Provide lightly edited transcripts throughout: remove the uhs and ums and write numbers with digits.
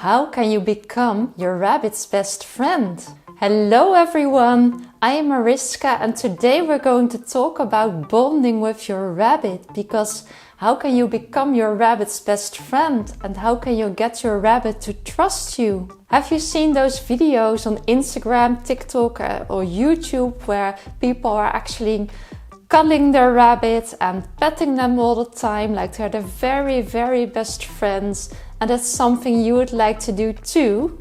How can you become your rabbit's best friend? Hello everyone, I am Mariska and today we're going to talk about bonding with your rabbit, because how can you become your rabbit's best friend and how can you get your rabbit to trust you? Have you seen those videos on Instagram, TikTok or YouTube where people are actually cuddling their rabbit and petting them all the time like they're their very best friends, and that's something you would like to do too?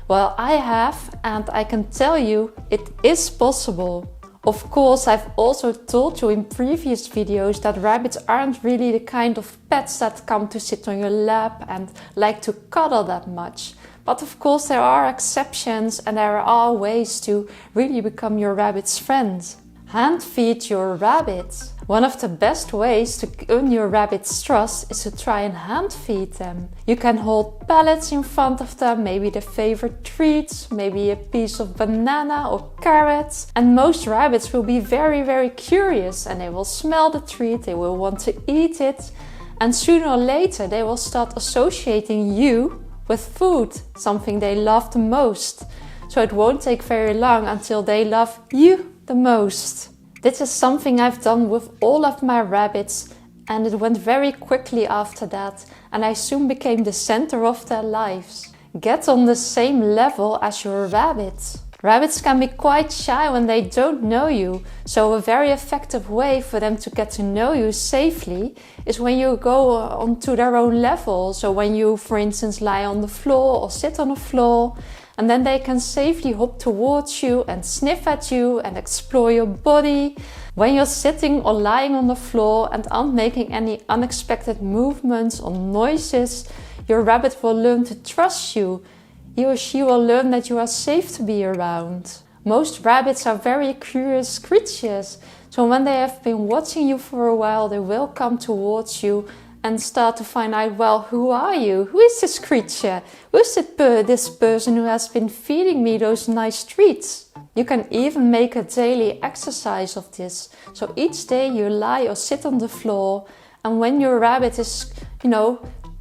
Well, I have, and I can tell you it is possible. Of course, I've also told you in previous videos that rabbits aren't really the kind of pets that come to sit on your lap and like to cuddle that much. But of course there are exceptions and there are ways to really become your rabbit's friend. Hand feed your rabbit. One of the best ways to earn your rabbit's trust is to try and hand feed them. You can hold pellets in front of them, maybe their favorite treats, maybe a piece of banana or carrots. And most rabbits will be very curious and they will smell the treat, they will want to eat it. And sooner or later they will start associating you with food, something they love the most. So it won't take very long until they love you the most. This is something I've done with all of my rabbits, and it went very quickly after that, and I soon became the center of their lives. Get on the same level as your rabbit. Rabbits can be quite shy when they don't know you, so a very effective way for them to get to know you safely is when you go onto their own level. So when you, for instance, lie on the floor or sit on the floor, and then they can safely hop towards you and sniff at you and explore your body. When you're sitting or lying on the floor and aren't making any unexpected movements or noises, your rabbit will learn to trust you. He or she will learn that you are safe to be around. Most rabbits are very curious creatures, so when they have been watching you for a while, they will come towards you and start to find out, well, who are you? Who is this creature? Who is this person who has been feeding me those nice treats? You can even make a daily exercise of this. So each day you lie or sit on the floor, and when your rabbit is,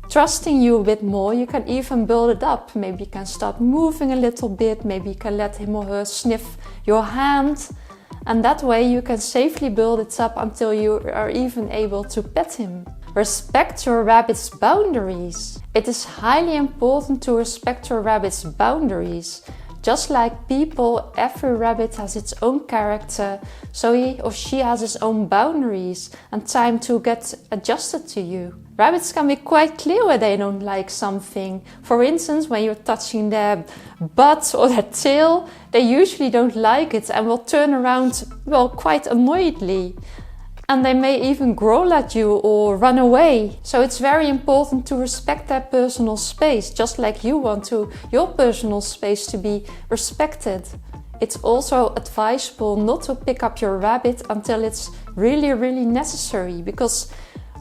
trusting you a bit more, you can even build it up. Maybe you can start moving a little bit. Maybe you can let him or her sniff your hand. And that way you can safely build it up until you are even able to pet him. Respect your rabbit's boundaries. It is highly important to respect your rabbit's boundaries. Just like people, every rabbit has its own character, so he or she has its own boundaries and time to get adjusted to you. Rabbits can be quite clear when they don't like something. For instance, when you're touching their butt or their tail, they usually don't like it and will turn around, quite annoyedly. And they may even growl at you or run away. So it's very important to respect their personal space, just like you want your personal space to be respected. It's also advisable not to pick up your rabbit until it's really necessary, because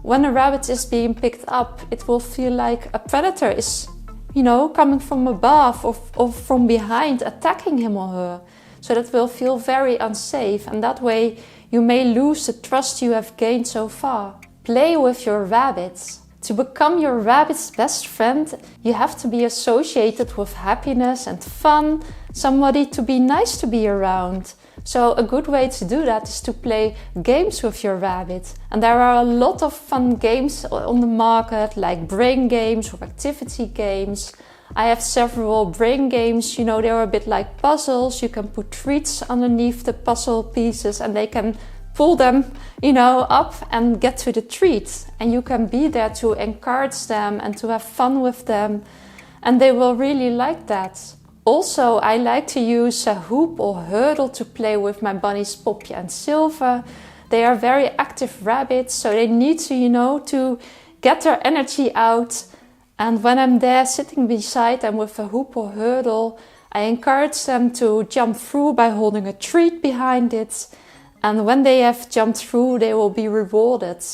when a rabbit is being picked up, it will feel like a predator is, coming from above or from behind, attacking him or her. So that will feel very unsafe, and that way you may lose the trust you have gained so far. Play with your rabbits. To become your rabbit's best friend, you have to be associated with happiness and fun, somebody to be nice to be around. So a good way to do that is to play games with your rabbit. And there are a lot of fun games on the market, like brain games or activity games. I have several brain games, they're a bit like puzzles. You can put treats underneath the puzzle pieces and they can pull them, up and get to the treat. And you can be there to encourage them and to have fun with them. And they will really like that. Also, I like to use a hoop or hurdle to play with my bunnies Poppy and Silver. They are very active rabbits, so they need to, to get their energy out. And when I'm there sitting beside them with a hoop or hurdle, I encourage them to jump through by holding a treat behind it. And when they have jumped through, they will be rewarded.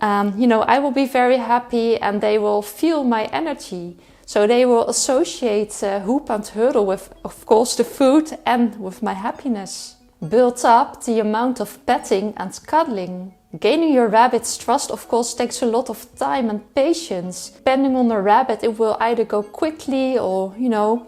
I will be very happy and they will feel my energy. So they will associate hoop and hurdle with, of course, the food and with my happiness. Build up the amount of petting and cuddling. Gaining your rabbit's trust, of course, takes a lot of time and patience. Depending on the rabbit, it will either go quickly or,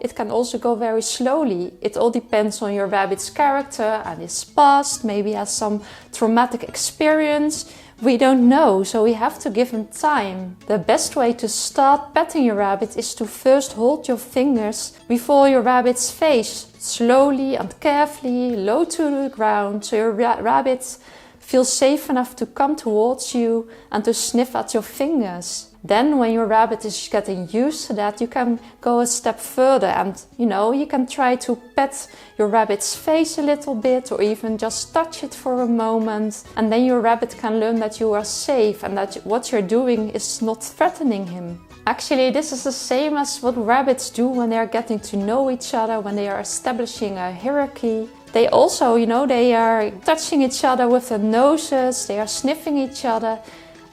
it can also go very slowly. It all depends on your rabbit's character and his past, maybe has some traumatic experience. We don't know, so we have to give him time. The best way to start petting your rabbit is to first hold your fingers before your rabbit's face, slowly and carefully, low to the ground, so your rabbit feel safe enough to come towards you and to sniff at your fingers. Then when your rabbit is getting used to that, you can go a step further and, you can try to pet your rabbit's face a little bit or even just touch it for a moment. And then your rabbit can learn that you are safe and that what you're doing is not threatening him. Actually, this is the same as what rabbits do when they are getting to know each other, when they are establishing a hierarchy. They also, they are touching each other with their noses, they are sniffing each other.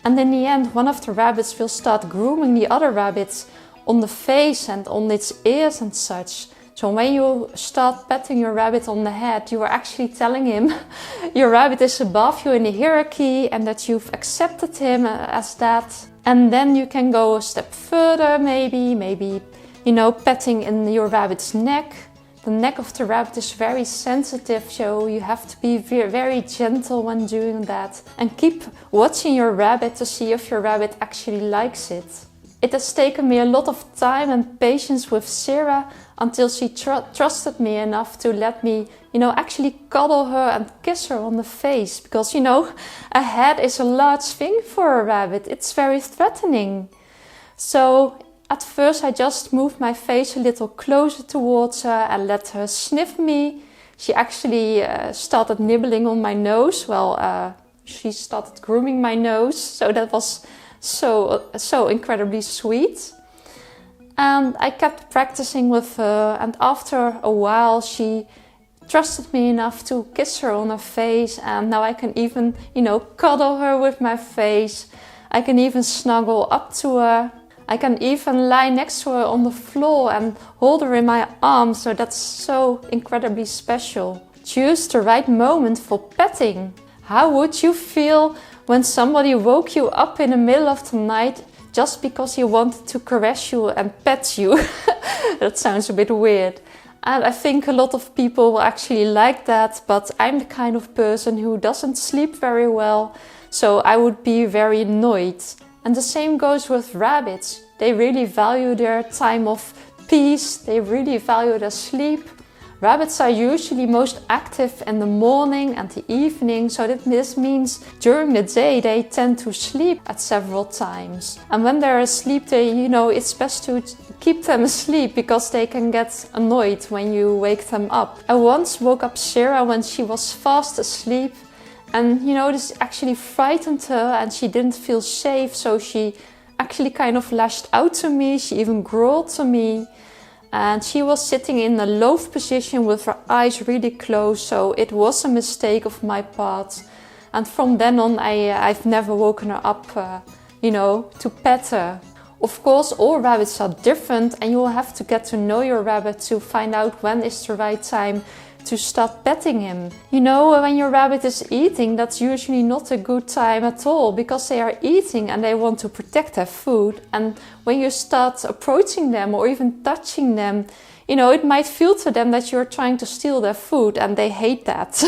And in the end, one of the rabbits will start grooming the other rabbits on the face and on its ears and such. So when you start petting your rabbit on the head, you are actually telling him your rabbit is above you in the hierarchy and that you've accepted him as that. And then you can go a step further, maybe, petting in your rabbit's neck. The neck of the rabbit is very sensitive, so you have to be very gentle when doing that. And keep watching your rabbit to see if your rabbit actually likes it. It has taken me a lot of time and patience with Sarah until she trusted me enough to let me, actually cuddle her and kiss her on the face. Because, a head is a large thing for a rabbit. It's very threatening. So at first I just moved my face a little closer towards her and let her sniff me. She actually started nibbling on my nose. She started grooming my nose, so that was so incredibly sweet. And I kept practicing with her, and after a while she trusted me enough to kiss her on her face, and now I can even, cuddle her with my face. I can even snuggle up to her. I can even lie next to her on the floor and hold her in my arms, so that's so incredibly special. Choose the right moment for petting. How would you feel when somebody woke you up in the middle of the night just because he wanted to caress you and pet you? That sounds a bit weird. And I think a lot of people will actually like that, but I'm the kind of person who doesn't sleep very well, so I would be very annoyed. And the same goes with rabbits. They really value their time of peace. They really value their sleep. Rabbits are usually most active in the morning and the evening, so this means during the day they tend to sleep at several times. And when they're asleep, it's best to keep them asleep because they can get annoyed when you wake them up. I once woke up Sarah when she was fast asleep. And this actually frightened her and she didn't feel safe, so she actually kind of lashed out to me. She even growled to me. And she was sitting in a loaf position with her eyes really closed, so it was a mistake of my part. And from then on, I've never woken her up, to pet her. Of course, all rabbits are different and you will have to get to know your rabbit to find out when is the right time to start petting him. When your rabbit is eating, that's usually not a good time at all because they are eating and they want to protect their food. And when you start approaching them or even touching them, it might feel to them that you're trying to steal their food and they hate that.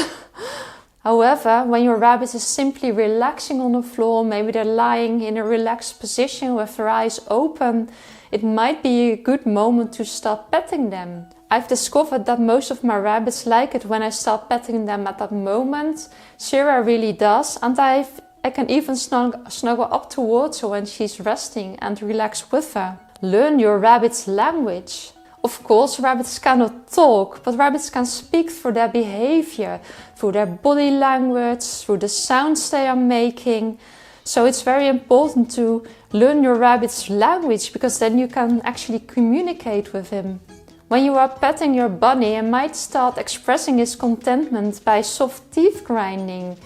However, when your rabbit is simply relaxing on the floor, maybe they're lying in a relaxed position with their eyes open, it might be a good moment to start petting them. I've discovered that most of my rabbits like it when I start petting them at that moment. Sarah really does, and I can even snuggle up towards her when she's resting and relax with her. Learn your rabbit's language. Of course, rabbits cannot talk, but rabbits can speak through their behavior, through their body language, through the sounds they are making. So it's very important to learn your rabbit's language because then you can actually communicate with him. When you are petting your bunny, he might start expressing his contentment by soft teeth grinding.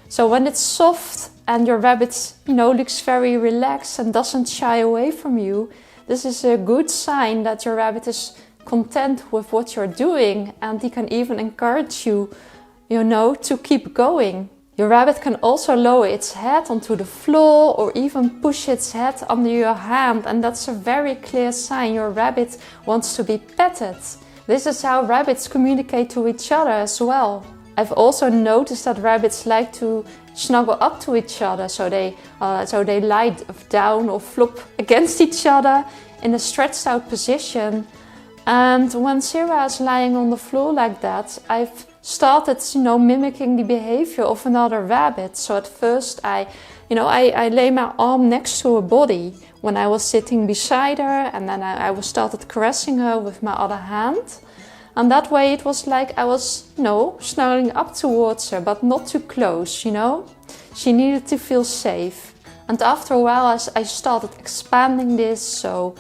So when it's soft and your rabbit, looks very relaxed and doesn't shy away from you, this is a good sign that your rabbit is content with what you're doing and he can even encourage you, to keep going. Your rabbit can also lower its head onto the floor or even push its head under your hand, and that's a very clear sign your rabbit wants to be petted. This is how rabbits communicate to each other as well. I've also noticed that rabbits like to snuggle up to each other, so they lie down or flop against each other in a stretched out position. And when Sarah is lying on the floor like that, I've started, mimicking the behavior of another rabbit. So at first I lay my arm next to her body when I was sitting beside her, and then I started caressing her with my other hand. And that way it was like I was, snuggling up towards her, but not too close, She needed to feel safe. And after a while I started expanding this, so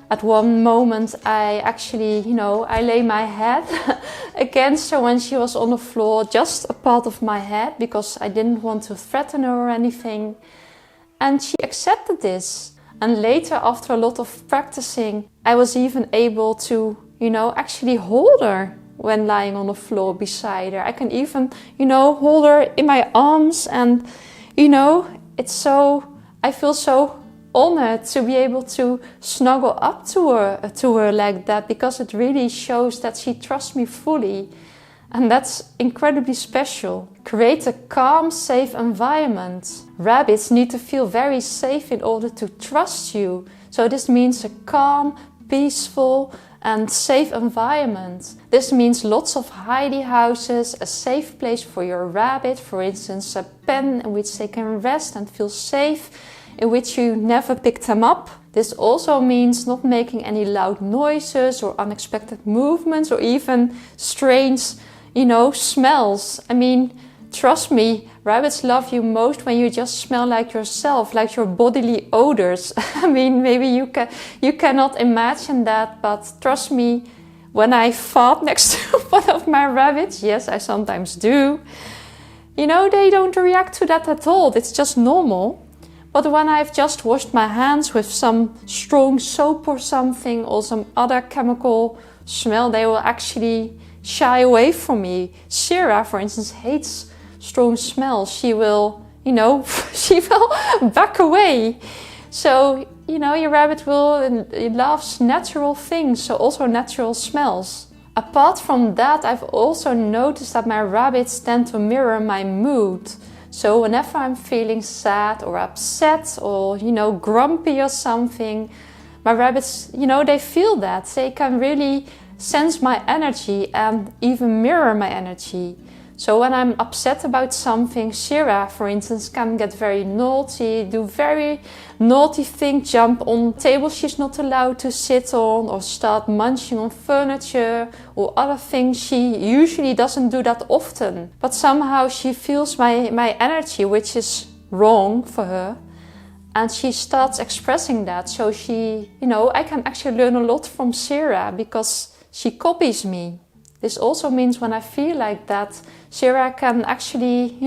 at one moment I actually, I lay my head against her when she was on the floor, just a part of my head, because I didn't want to threaten her or anything. And she accepted this. And later, after a lot of practicing, I was even able to, actually hold her when lying on the floor beside her. I can even, hold her in my arms, and, I feel so honored to be able to snuggle up to her like that, because it really shows that she trusts me fully, and that's incredibly special. Create a calm, safe environment. Rabbits need to feel very safe in order to trust you, so this means a calm, peaceful and safe environment. This means lots of hidey houses, a safe place for your rabbit, for instance a pen in which they can rest and feel safe, in which you never pick them up. This also means not making any loud noises or unexpected movements or even strange, smells. I mean, trust me, rabbits love you most when you just smell like yourself, like your bodily odors. I mean, maybe you cannot imagine that, but trust me, when I fart next to one of my rabbits, yes, I sometimes do, they don't react to that at all. It's just normal. But when I've just washed my hands with some strong soap or something, or some other chemical smell, they will actually shy away from me. Sarah, for instance, hates strong smells. She will, she will back away. So, your rabbit loves natural things, so also natural smells. Apart from that, I've also noticed that my rabbits tend to mirror my mood. So whenever I'm feeling sad or upset or, grumpy or something, my rabbits, they feel that. They can really sense my energy and even mirror my energy. So when I'm upset about something, Shira, for instance, can get very naughty, do very naughty things, jump on tables she's not allowed to sit on, or start munching on furniture or other things. She usually doesn't do that often, but somehow she feels my energy, which is wrong for her, and she starts expressing that. So she, I can actually learn a lot from Shira because she copies me. This also means when I feel like that, Shira can actually,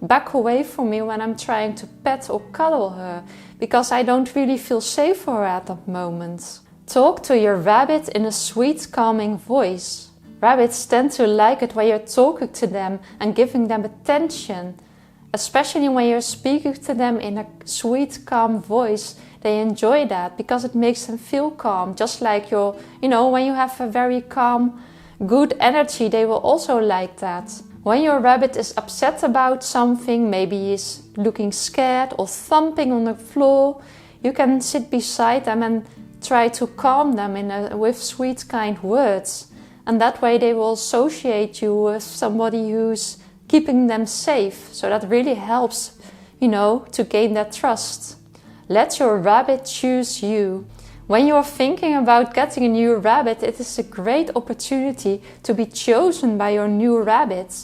back away from me when I'm trying to pet or cuddle her, because I don't really feel safe for her at that moment. Talk to your rabbit in a sweet, calming voice. Rabbits tend to like it when you're talking to them and giving them attention, especially when you're speaking to them in a sweet, calm voice. They enjoy that because it makes them feel calm, just like when you have a very calm, good energy, they will also like that. When your rabbit is upset about something, maybe he's looking scared or thumping on the floor, you can sit beside them and try to calm them with sweet, kind words. And that way they will associate you with somebody who's keeping them safe. So that really helps, to gain that trust. Let your rabbit choose you. When you're thinking about getting a new rabbit, it is a great opportunity to be chosen by your new rabbit.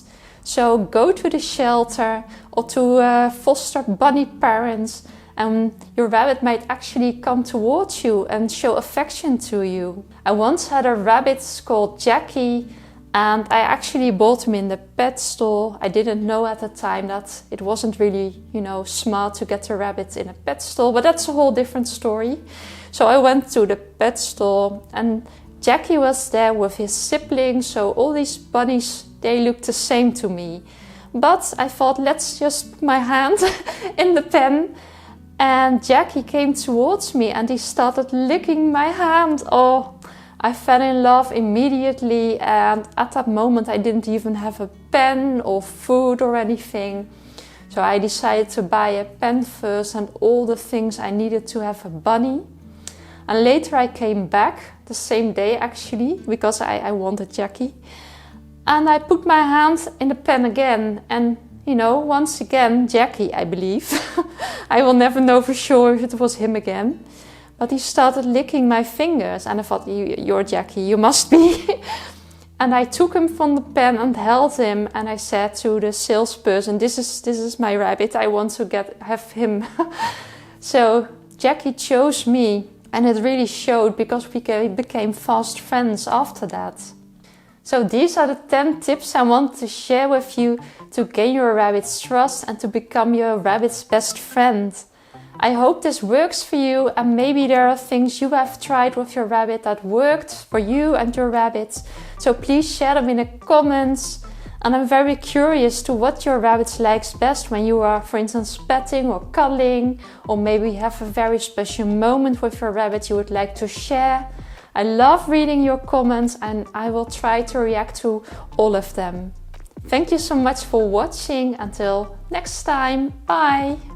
So go to the shelter or to foster bunny parents, and your rabbit might actually come towards you and show affection to you. I once had a rabbit called Jackie, and I actually bought him in the pet store. I didn't know at the time that it wasn't really, smart to get a rabbit in a pet store, but that's a whole different story. So I went to the pet store and Jackie was there with his siblings. So all these bunnies, they looked the same to me. But I thought, let's just put my hand in the pen. And Jackie came towards me and he started licking my hand. Oh, I fell in love immediately. And at that moment, I didn't even have a pen or food or anything. So I decided to buy a pen first and all the things I needed to have a bunny. And later I came back, the same day actually, because I wanted Jackie. And I put my hand in the pen again. And you know, once again, Jackie, I believe. I will never know for sure if it was him again. But he started licking my fingers. And I thought, you're Jackie, you must be. And I took him from the pen and held him. And I said to the salesperson, this is my rabbit. I want to have him. So Jackie chose me. And it really showed because we became fast friends after that. So these are the 10 tips I want to share with you to gain your rabbit's trust and to become your rabbit's best friend. I hope this works for you, and maybe there are things you have tried with your rabbit that worked for you and your rabbit. So please share them in the comments. And I'm very curious to what your rabbit likes best when you are, for instance, petting or cuddling, or maybe you have a very special moment with your rabbit you would like to share. I love reading your comments and I will try to react to all of them. Thank you so much for watching. Until next time, bye!